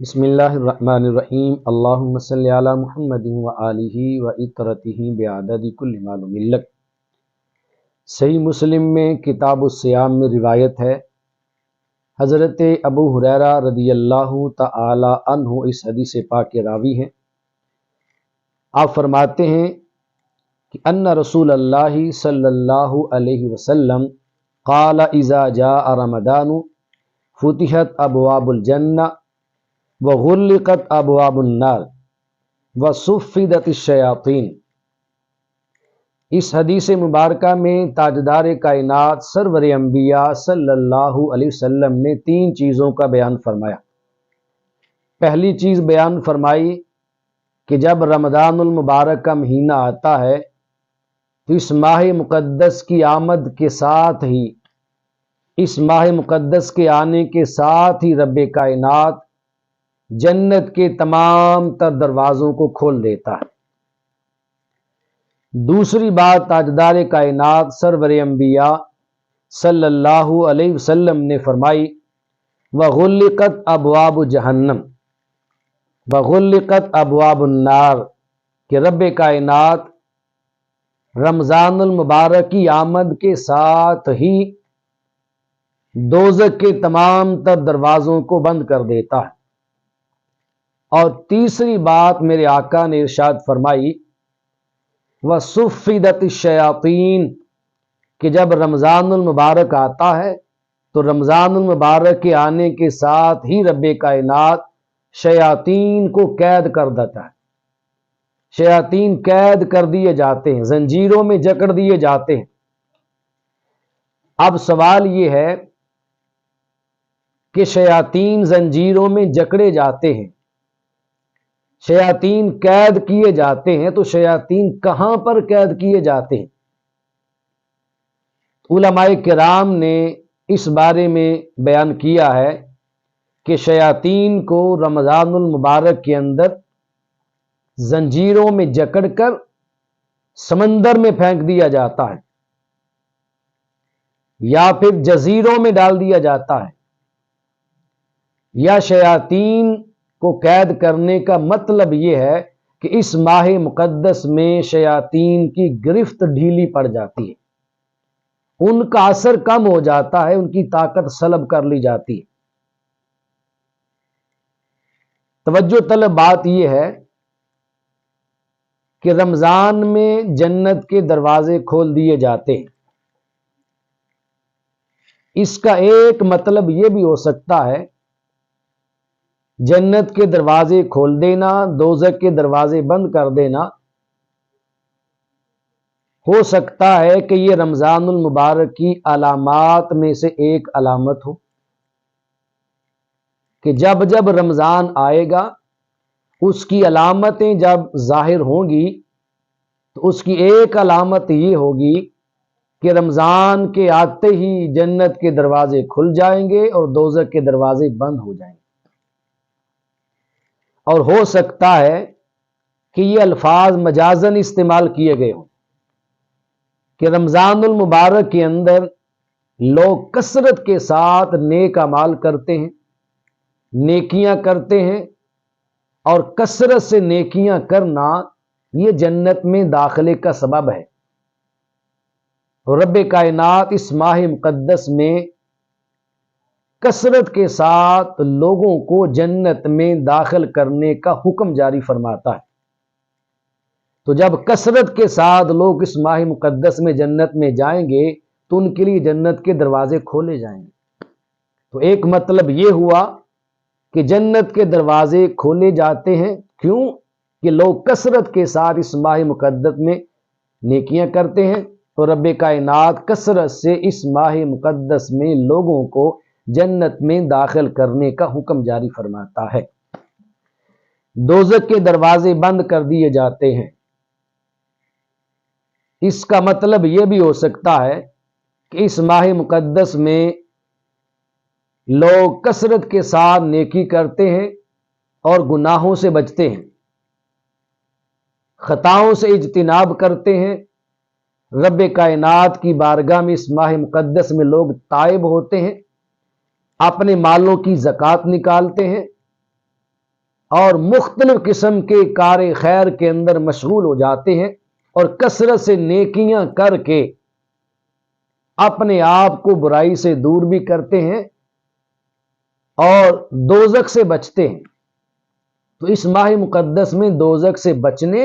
بسم اللہ الرحمن الرحیم اللہم صلی علی محمد و آلہ و اطرتہ بعدد کل معلوم لک۔ صحیح مسلم میں کتاب الصیام میں روایت ہے، حضرت ابو ہریرہ رضی اللہ تعالی عنہ اس حدیث پاک کے راوی ہیں۔ آپ فرماتے ہیں کہ ان رسول اللہ صلی اللہ علیہ وسلم قال اذا جاء رمضان فتحت ابواب الجنہ وغلقت ابواب النار وصفدت الشیاطین۔ اس حدیث مبارکہ میں تاجدار کائنات سرور انبیاء صلی اللہ علیہ وسلم نے تین چیزوں کا بیان فرمایا۔ پہلی چیز بیان فرمائی کہ جب رمضان المبارک کا مہینہ آتا ہے تو اس ماہ مقدس کی آمد کے ساتھ ہی، اس ماہ مقدس کے آنے کے ساتھ ہی رب کائنات جنت کے تمام تر دروازوں کو کھول دیتا ہے۔ دوسری بات تاجدار کائنات سرور انبیاء صلی اللہ علیہ وسلم نے فرمائی وغلقت ابواب جہنم وغلقت ابواب النار، کہ رب کائنات رمضان المبارک کی آمد کے ساتھ ہی دوزخ کے تمام تر دروازوں کو بند کر دیتا ہے۔ اور تیسری بات میرے آقا نے ارشاد فرمائی وَصُفِّدَتِ الشَّيَاطِينَ، کہ جب رمضان المبارک آتا ہے تو رمضان المبارک کے آنے کے ساتھ ہی رب کائنات شیاطین کو قید کر دیتا ہے۔ شیاطین قید کر دیے جاتے ہیں، زنجیروں میں جکڑ دیے جاتے ہیں۔ اب سوال یہ ہے کہ شیاطین زنجیروں میں جکڑے جاتے ہیں، شیاطین قید کیے جاتے ہیں، تو شیاطین کہاں پر قید کیے جاتے ہیں؟ علماء کرام نے اس بارے میں بیان کیا ہے کہ شیاطین کو رمضان المبارک کے اندر زنجیروں میں جکڑ کر سمندر میں پھینک دیا جاتا ہے، یا پھر جزیروں میں ڈال دیا جاتا ہے، یا شیاطین کو قید کرنے کا مطلب یہ ہے کہ اس ماہ مقدس میں شیاطین کی گرفت ڈھیلی پڑ جاتی ہے، ان کا اثر کم ہو جاتا ہے، ان کی طاقت سلب کر لی جاتی ہے۔ توجہ طلب بات یہ ہے کہ رمضان میں جنت کے دروازے کھول دیے جاتے ہیں۔ اس کا ایک مطلب یہ بھی ہو سکتا ہے جنت کے دروازے کھول دینا، دوزخ کے دروازے بند کر دینا۔ ہو سکتا ہے کہ یہ رمضان المبارک کی علامات میں سے ایک علامت ہو کہ جب جب رمضان آئے گا اس کی علامتیں جب ظاہر ہوں گی تو اس کی ایک علامت یہ ہوگی کہ رمضان کے آتے ہی جنت کے دروازے کھل جائیں گے اور دوزخ کے دروازے بند ہو جائیں گے۔ اور ہو سکتا ہے کہ یہ الفاظ مجازن استعمال کیے گئے ہوں کہ رمضان المبارک کے اندر لوگ کثرت کے ساتھ نیک اعمال کرتے ہیں، نیکیاں کرتے ہیں، اور کثرت سے نیکیاں کرنا یہ جنت میں داخلے کا سبب ہے۔ رب کائنات اس ماہ مقدس میں کثرت کے ساتھ لوگوں کو جنت میں داخل کرنے کا حکم جاری فرماتا ہے۔ تو جب کثرت کے ساتھ لوگ اس ماہ مقدس میں جنت میں جائیں گے تو ان کے لیے جنت کے دروازے کھولے جائیں گے۔ تو ایک مطلب یہ ہوا کہ جنت کے دروازے کھولے جاتے ہیں، کیوں کہ لوگ کثرت کے ساتھ اس ماہ مقدس میں نیکیاں کرتے ہیں، تو رب کائنات کثرت سے اس ماہ مقدس میں لوگوں کو جنت میں داخل کرنے کا حکم جاری فرماتا ہے۔ دوزخ کے دروازے بند کر دیے جاتے ہیں۔ اس کا مطلب یہ بھی ہو سکتا ہے کہ اس ماہ مقدس میں لوگ کثرت کے ساتھ نیکی کرتے ہیں اور گناہوں سے بچتے ہیں، خطاؤں سے اجتناب کرتے ہیں۔ رب کائنات کی بارگاہ میں اس ماہ مقدس میں لوگ تائب ہوتے ہیں، اپنے مالوں کی زکوٰۃ نکالتے ہیں، اور مختلف قسم کے کار خیر کے اندر مشغول ہو جاتے ہیں اور کثرت سے نیکیاں کر کے اپنے آپ کو برائی سے دور بھی کرتے ہیں اور دوزخ سے بچتے ہیں۔ تو اس ماہ مقدس میں دوزخ سے بچنے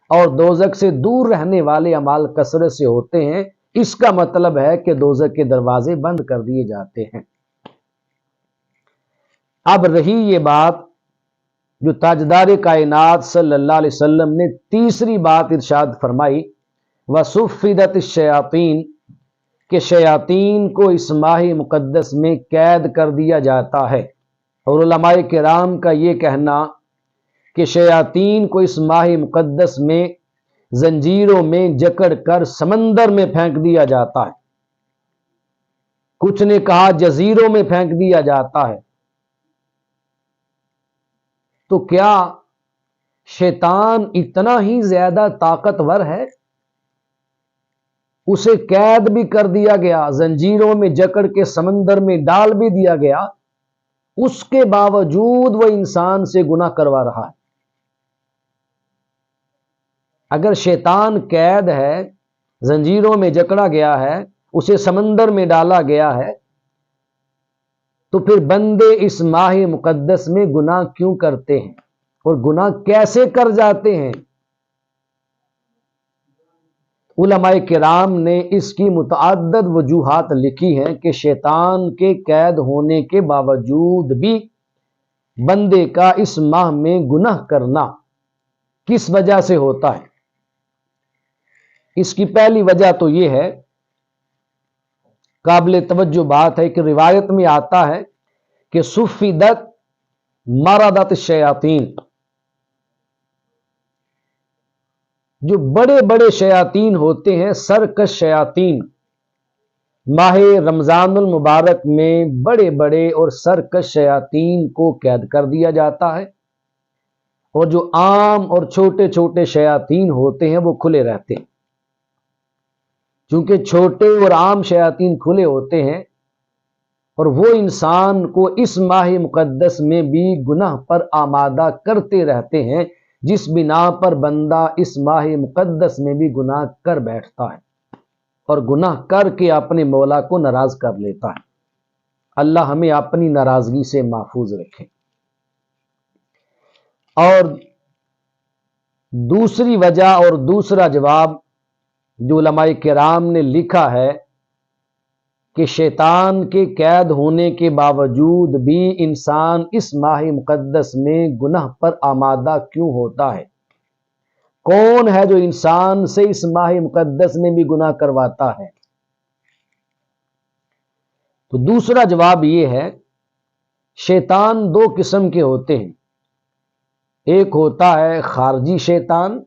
اور دوزخ سے دور رہنے والے اعمال کثرت سے ہوتے ہیں۔ اس کا مطلب ہے کہ دوزخ کے دروازے بند کر دیے جاتے ہیں۔ اب رہی یہ بات جو تاجدار کائنات صلی اللہ علیہ وسلم نے تیسری بات ارشاد فرمائی، وَصُفِّدَتِ الشَّيَاطِينَ، کہ شیاطین کو اس ماہ مقدس میں قید کر دیا جاتا ہے۔ اور علماء کرام کا یہ کہنا کہ شیاطین کو اس ماہ مقدس میں زنجیروں میں جکڑ کر سمندر میں پھینک دیا جاتا ہے، کچھ نے کہا جزیروں میں پھینک دیا جاتا ہے۔ تو کیا شیطان اتنا ہی زیادہ طاقتور ہے؟ اسے قید بھی کر دیا گیا، زنجیروں میں جکڑ کے سمندر میں ڈال بھی دیا گیا، اس کے باوجود وہ انسان سے گناہ کروا رہا ہے۔ اگر شیطان قید ہے، زنجیروں میں جکڑا گیا ہے، اسے سمندر میں ڈالا گیا ہے، تو پھر بندے اس ماہ مقدس میں گناہ کیوں کرتے ہیں اور گناہ کیسے کر جاتے ہیں؟ علماء کرام نے اس کی متعدد وجوہات لکھی ہیں کہ شیطان کے قید ہونے کے باوجود بھی بندے کا اس ماہ میں گناہ کرنا کس وجہ سے ہوتا ہے۔ اس کی پہلی وجہ تو یہ ہے، قابل توجہ بات ہے کہ روایت میں آتا ہے کہ سفیدت مردت الشیاطین، جو بڑے بڑے شیاطین ہوتے ہیں، سرکش شیاطین، ماہ رمضان المبارک میں بڑے بڑے اور سرکش شیاطین کو قید کر دیا جاتا ہے، اور جو عام اور چھوٹے چھوٹے شیاطین ہوتے ہیں وہ کھلے رہتے ہیں۔ چونکہ چھوٹے اور عام شیاطین کھلے ہوتے ہیں اور وہ انسان کو اس ماہ مقدس میں بھی گناہ پر آمادہ کرتے رہتے ہیں، جس بنا پر بندہ اس ماہ مقدس میں بھی گناہ کر بیٹھتا ہے اور گناہ کر کے اپنے مولا کو ناراض کر لیتا ہے۔ اللہ ہمیں اپنی ناراضگی سے محفوظ رکھے۔ اور دوسری وجہ اور دوسرا جواب جو علماء کرام نے لکھا ہے کہ شیطان کے قید ہونے کے باوجود بھی انسان اس ماہ مقدس میں گناہ پر آمادہ کیوں ہوتا ہے؟ کون ہے جو انسان سے اس ماہ مقدس میں بھی گناہ کرواتا ہے؟ تو دوسرا جواب یہ ہے، شیطان دو قسم کے ہوتے ہیں، ایک ہوتا ہے خارجی شیطان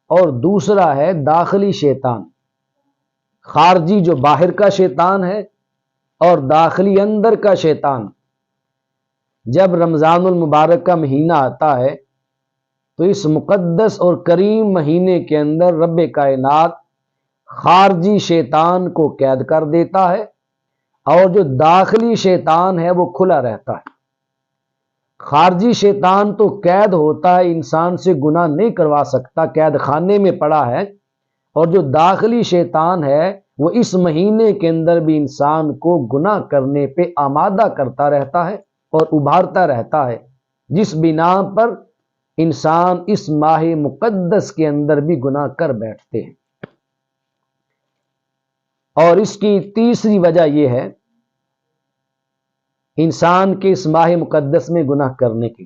اور دوسرا ہے داخلی شیطان۔ خارجی جو باہر کا شیطان ہے اور داخلی اندر کا شیطان۔ جب رمضان المبارک کا مہینہ آتا ہے تو اس مقدس اور کریم مہینے کے اندر رب کائنات خارجی شیطان کو قید کر دیتا ہے اور جو داخلی شیطان ہے وہ کھلا رہتا ہے۔ خارجی شیطان تو قید ہوتا ہے، انسان سے گناہ نہیں کروا سکتا، قید خانے میں پڑا ہے، اور جو داخلی شیطان ہے وہ اس مہینے کے اندر بھی انسان کو گناہ کرنے پہ آمادہ کرتا رہتا ہے اور ابھارتا رہتا ہے، جس بنا پر انسان اس ماہ مقدس کے اندر بھی گناہ کر بیٹھتے ہیں۔ اور اس کی تیسری وجہ یہ ہے انسان کے اس ماہ مقدس میں گناہ کرنے کی،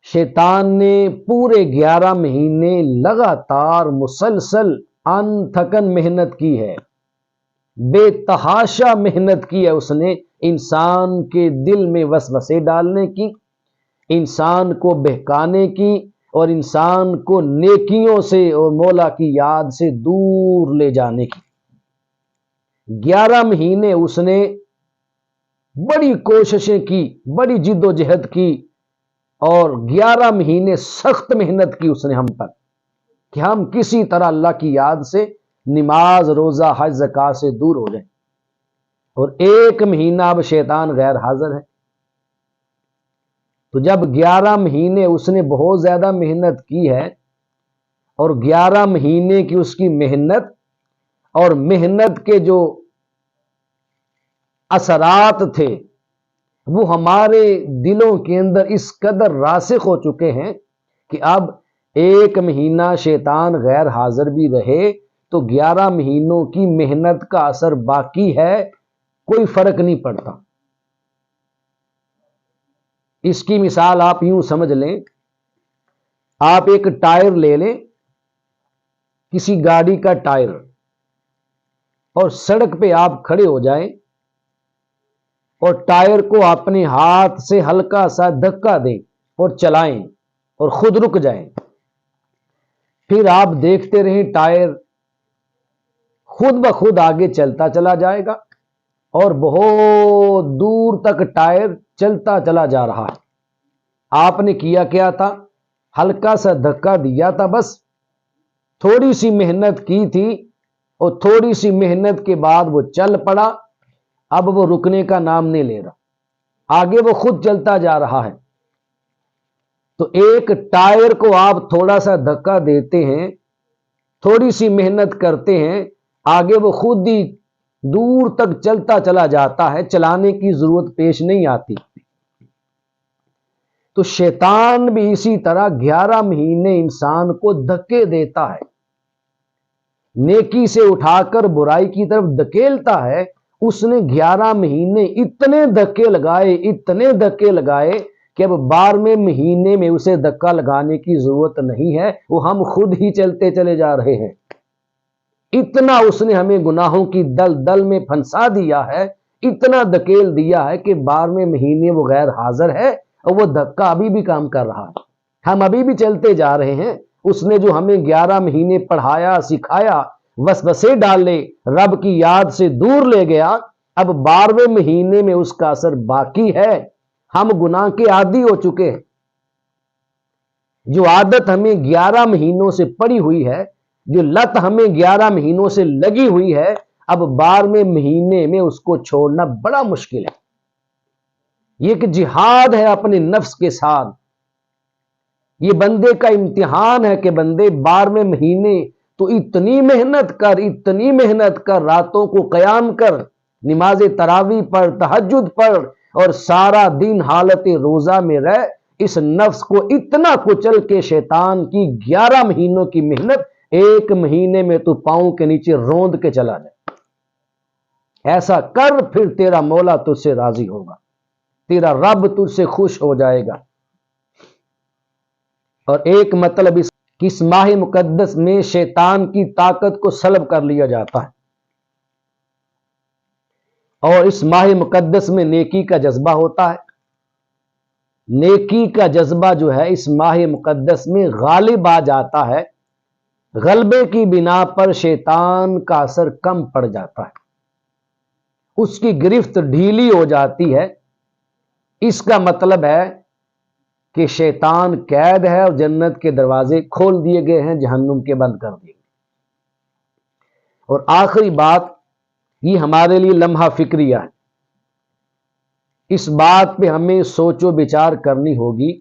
شیطان نے پورے 11 مہینے لگاتار مسلسل ان تھکن محنت کی ہے، بے تحاشا محنت کی ہے اس نے انسان کے دل میں وسوسے ڈالنے کی، انسان کو بہکانے کی اور انسان کو نیکیوں سے اور مولا کی یاد سے دور لے جانے کی۔ 11 مہینے اس نے بڑی کوششیں کی، بڑی جد و جہد کی، اور 11 مہینے سخت محنت کی اس نے ہم پر کہ ہم کسی طرح اللہ کی یاد سے، نماز روزہ حج زکات سے دور ہو جائیں، اور 1 مہینہ اب شیطان غیر حاضر ہے۔ تو جب 11 مہینے اس نے بہت زیادہ محنت کی ہے اور 11 مہینے کی اس کی محنت اور محنت کے جو اثرات تھے وہ ہمارے دلوں کے اندر اس قدر راسخ ہو چکے ہیں کہ اب 1 مہینہ شیطان غیر حاضر بھی رہے تو 11 مہینوں کی محنت کا اثر باقی ہے، کوئی فرق نہیں پڑتا۔ اس کی مثال آپ یوں سمجھ لیں، آپ ایک ٹائر لے لیں، کسی گاڑی کا ٹائر، اور سڑک پہ آپ کھڑے ہو جائیں اور ٹائر کو اپنے ہاتھ سے ہلکا سا دھکا دیں اور چلائیں اور خود رک جائیں، پھر آپ دیکھتے رہیں ٹائر خود بخود آگے چلتا چلا جائے گا اور بہت دور تک ٹائر چلتا چلا جا رہا ہے۔ آپ نے کیا تھا؟ ہلکا سا دھکا دیا تھا، بس تھوڑی سی محنت کی تھی اور تھوڑی سی محنت کے بعد وہ چل پڑا، اب وہ رکنے کا نام نہیں لے رہا، آگے وہ خود چلتا جا رہا ہے۔ تو ایک ٹائر کو آپ تھوڑا سا دھکا دیتے ہیں، تھوڑی سی محنت کرتے ہیں، آگے وہ خود ہی دور تک چلتا چلا جاتا ہے، چلانے کی ضرورت پیش نہیں آتی۔ تو شیطان بھی اسی طرح 11 مہینے انسان کو دھکے دیتا ہے، نیکی سے اٹھا کر برائی کی طرف دھکیلتا ہے۔ اس نے 11 مہینے اتنے دھکے لگائے کہ اب 12ویں مہینے میں اسے دھکا لگانے کی ضرورت نہیں ہے، وہ ہم خود ہی چلتے چلے جا رہے ہیں۔ اتنا اس نے ہمیں گناہوں کی دل میں پھنسا دیا ہے، اتنا دھکیل دیا ہے کہ 12ویں مہینے وہ غیر حاضر ہے اور وہ دھکا ابھی بھی کام کر رہا ہے، ہم ابھی بھی چلتے جا رہے ہیں۔ اس نے جو ہمیں 11 مہینے پڑھایا، سکھایا، وسوسے ڈالے، رب کی یاد سے دور لے گیا، اب 12ویں مہینے میں اس کا اثر باقی ہے۔ ہم گناہ کے عادی ہو چکے ہیں، جو عادت ہمیں 11 مہینوں سے پڑی ہوئی ہے، جو لت ہمیں 11 مہینوں سے لگی ہوئی ہے، اب 12ویں مہینے میں اس کو چھوڑنا بڑا مشکل ہے۔ یہ ایک جہاد ہے اپنے نفس کے ساتھ، یہ بندے کا امتحان ہے کہ بندے 12ویں مہینے تو اتنی محنت کر، راتوں کو قیام کر، نماز تراویح پڑھ، تہجد پڑھ اور سارا دن حالت روزہ میں رہ، اس نفس کو اتنا کچل کے شیطان کی 11 مہینوں کی محنت 1 مہینے میں تو پاؤں کے نیچے روند کے چلا جائے۔ ایسا کر، پھر تیرا مولا تجھ سے راضی ہوگا، تیرا رب تجھ سے خوش ہو جائے گا۔ اور ایک مطلب اس ماہ مقدس میں شیطان کی طاقت کو سلب کر لیا جاتا ہے، اور اس ماہ مقدس میں نیکی کا جذبہ ہوتا ہے۔ نیکی کا جذبہ جو ہے اس ماہ مقدس میں غالب آ جاتا ہے، غلبے کی بنا پر شیطان کا اثر کم پڑ جاتا ہے، اس کی گرفت ڈھیلی ہو جاتی ہے۔ اس کا مطلب ہے کہ شیطان قید ہے اور جنت کے دروازے کھول دیے گئے ہیں، جہنم کے بند کر دیے گئے۔ اور آخری بات، یہ ہمارے لیے لمحہ فکریہ ہے، اس بات پہ ہمیں سوچ و بچار کرنی ہوگی،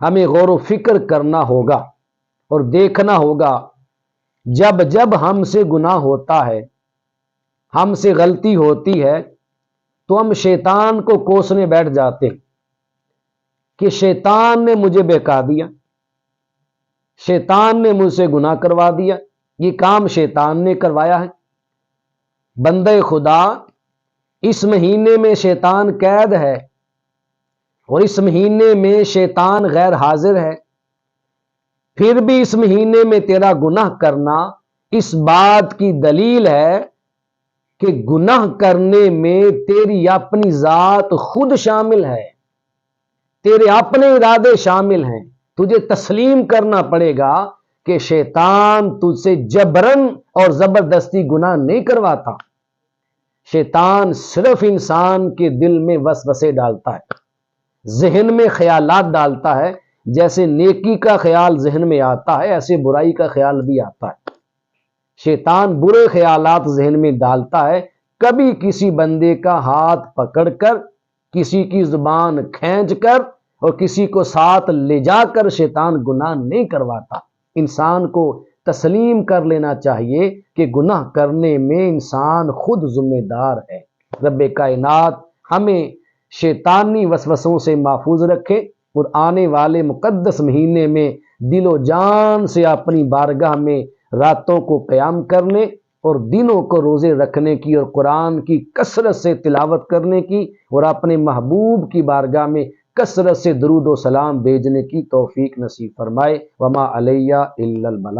ہمیں غور و فکر کرنا ہوگا اور دیکھنا ہوگا جب جب ہم سے گناہ ہوتا ہے، ہم سے غلطی ہوتی ہے، تو ہم شیطان کو کوسنے بیٹھ جاتے ہیں کہ شیطان نے مجھے بہکا دیا، شیطان نے مجھ سے گناہ کروا دیا، یہ کام شیطان نے کروایا ہے۔ بندہ خدا، اس مہینے میں شیطان قید ہے اور اس مہینے میں شیطان غیر حاضر ہے، پھر بھی اس مہینے میں تیرا گناہ کرنا اس بات کی دلیل ہے کہ گناہ کرنے میں تیری اپنی ذات خود شامل ہے، تیرے اپنے ارادے شامل ہیں۔ تجھے تسلیم کرنا پڑے گا کہ شیطان تجھ سے جبرن اور زبردستی گناہ نہیں کرواتا، شیطان صرف انسان کے دل میں وسوسے ڈالتا ہے، ذہن میں خیالات ڈالتا ہے، جیسے نیکی کا خیال ذہن میں آتا ہے ایسے برائی کا خیال بھی آتا ہے۔ شیطان برے خیالات ذہن میں ڈالتا ہے، کبھی کسی بندے کا ہاتھ پکڑ کر، کسی کی زبان کھینچ کر اور کسی کو ساتھ لے جا کر شیطان گناہ نہیں کرواتا۔ انسان کو تسلیم کر لینا چاہیے کہ گناہ کرنے میں انسان خود ذمہ دار ہے۔ رب کائنات ہمیں شیطانی وسوسوں سے محفوظ رکھے اور آنے والے مقدس مہینے میں دل و جان سے اپنی بارگاہ میں راتوں کو قیام کرنے اور دنوں کو روزے رکھنے کی اور قرآن کی کثرت سے تلاوت کرنے کی اور اپنے محبوب کی بارگاہ میں کثرت سے درود و سلام بھیجنے کی توفیق نصیب فرمائے۔ وما علیہ الا البلاغ۔